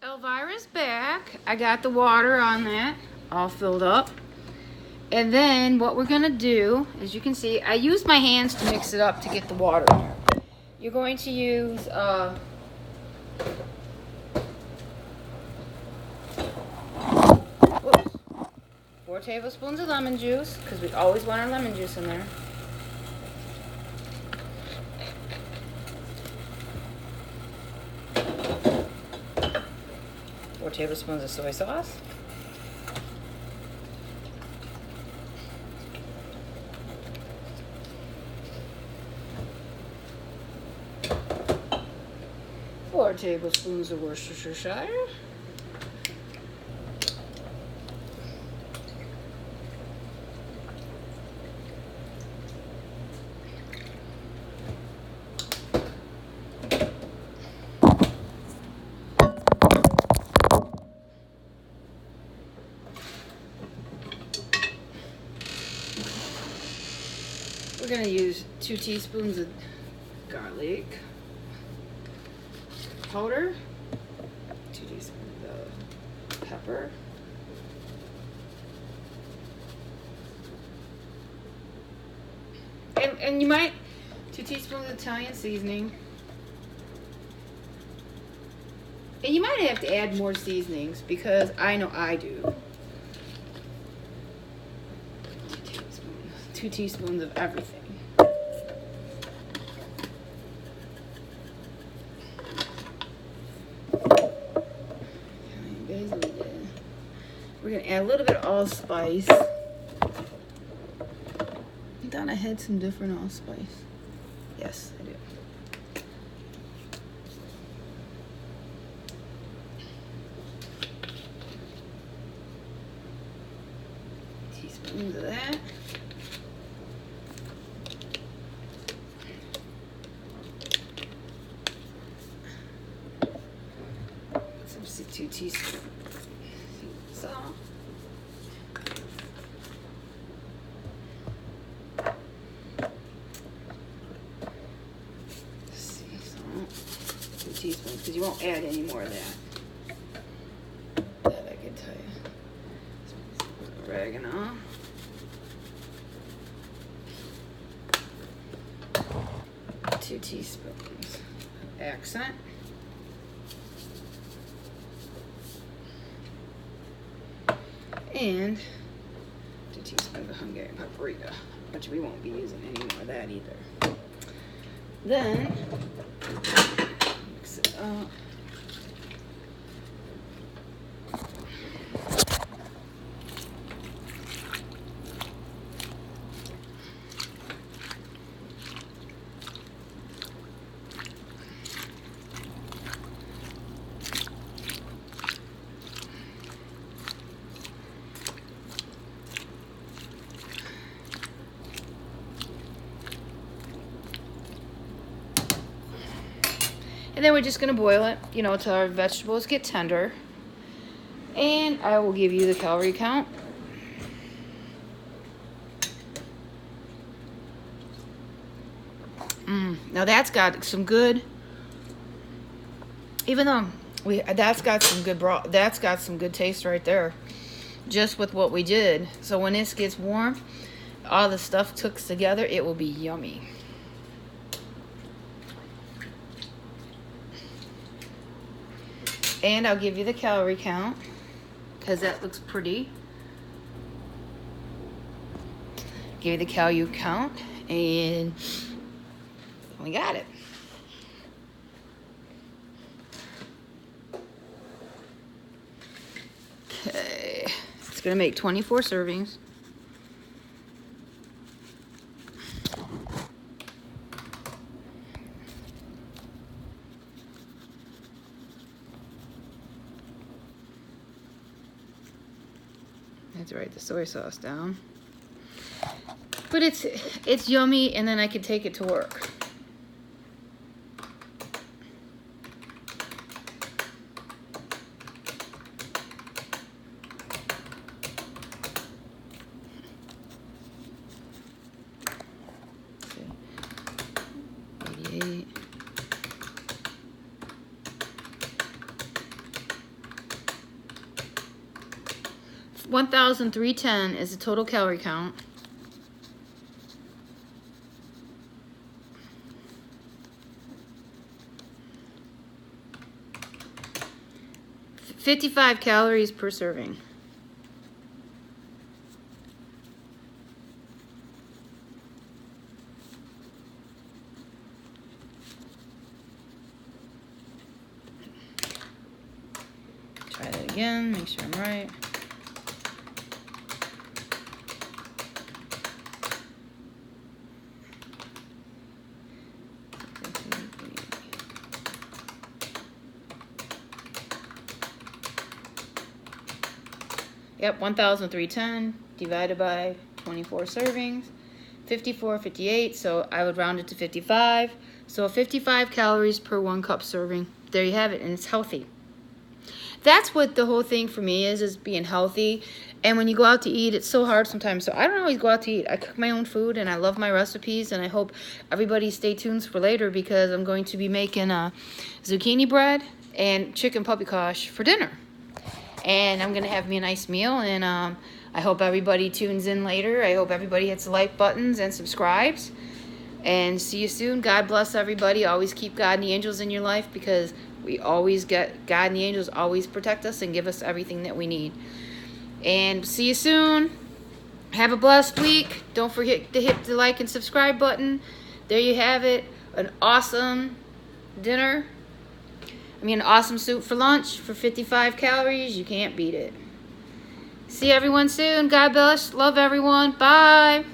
Elvira's back. I got the water on that all filled up. And then what we're gonna do, as you can see, I used my hands to mix it up to get the water in there. You're going to use whoops, 4 tablespoons of lemon juice, because we always want our lemon juice in there. 4 tablespoons of soy sauce. Four tablespoons of Worcestershire. We're going to use 2 teaspoons of garlic powder, 2 teaspoons of pepper, and you might 2 teaspoons of Italian seasoning, and you might have to add more seasonings because I know I do. 2 teaspoons of everything. We're gonna add a little bit of allspice. I thought I had some different allspice. Yes, I do. Teaspoons of that. Some 2 teaspoons. So. Teaspoons, because you won't add any more of that. That I can tell you. Oregano. Two teaspoons. Accent. And 2 teaspoons of Hungarian paprika, which we won't be using any more of that either. Then mix it up. And then we're just going to boil it, you know, till our vegetables get tender. And I will give you the calorie count. Now that's got some good, even though that's got some good broth, that's got some good taste right there, just with what we did. So when this gets warm, all the stuff cooks together, it will be yummy. And I'll give you the calorie count, because that looks pretty. Give you the calorie count, and we got it. Okay, it's gonna make 24 servings. I have to write the soy sauce down. But it's yummy, and then I can take it to work. 1,310 is the total calorie count. $55 calories per serving. Try that again, make sure I'm right. Yep, 1,310 divided by 24 servings, 54.58, so I would round it to 55. So 55 calories per 1 cup serving. There you have it, and it's healthy. That's what the whole thing for me is being healthy. And when you go out to eat, it's so hard sometimes. So I don't always go out to eat. I cook my own food, and I love my recipes, and I hope everybody stay tuned for later because I'm going to be making zucchini bread and chicken paprikash for dinner. And I'm going to have me a nice meal, and I hope everybody tunes in later. I hope everybody hits the like buttons and subscribes. And see you soon. God bless everybody. Always keep God and the angels in your life because we always get God and the angels always protect us and give us everything that we need. And see you soon. Have a blessed week. Don't forget to hit the like and subscribe button. There you have it. An awesome dinner. An awesome soup for lunch for 55 calories. You can't beat it. See everyone soon. God bless. Love everyone. Bye.